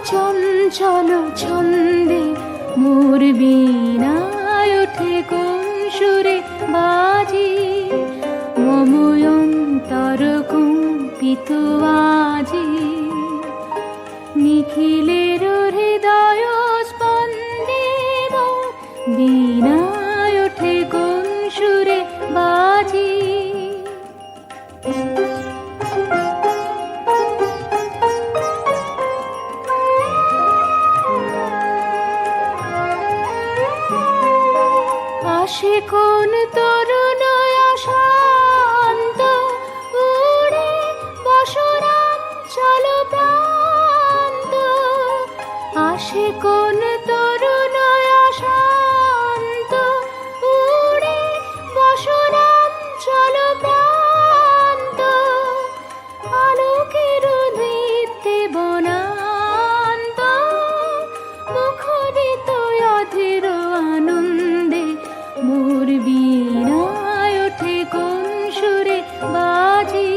চঞ্চল ছন্দে মোর বীণায় ওঠে কোন সুরে বাজি, মম অন্তর কম্পিত আজি। নিখিলের হৃদয় স্পন্দে মোর বীণায় ওঠে কোন সুরে বাজি। আসে কোন তরুণ শান্ত উড়ে বসরাঞ্চল প্রান্ত। আসে কোন তরুণ শান্ত উড়ে বসরাঞ্চল প্রান্ত। আলোকের দীপ্তে বনান্ত মুখরিত অধীর আনন্দে মোর বীণায় ওঠে কোন সুরে বাজি।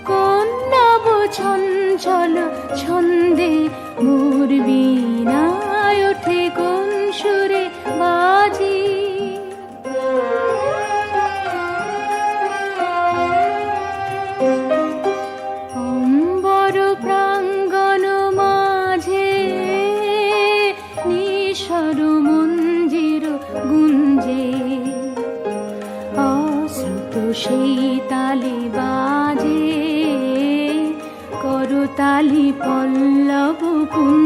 কোন নব চঞ্চল ছন্দে মোর বীণায় ওঠে কোন সুরে বাজি। অম্বর প্রাঙ্গণ মাঝে নিঃস্বর মঞ্জির গুঞ্জে, অশ্রুত সেই তালে বাজে করতালি পল্লব কুঞ্জে।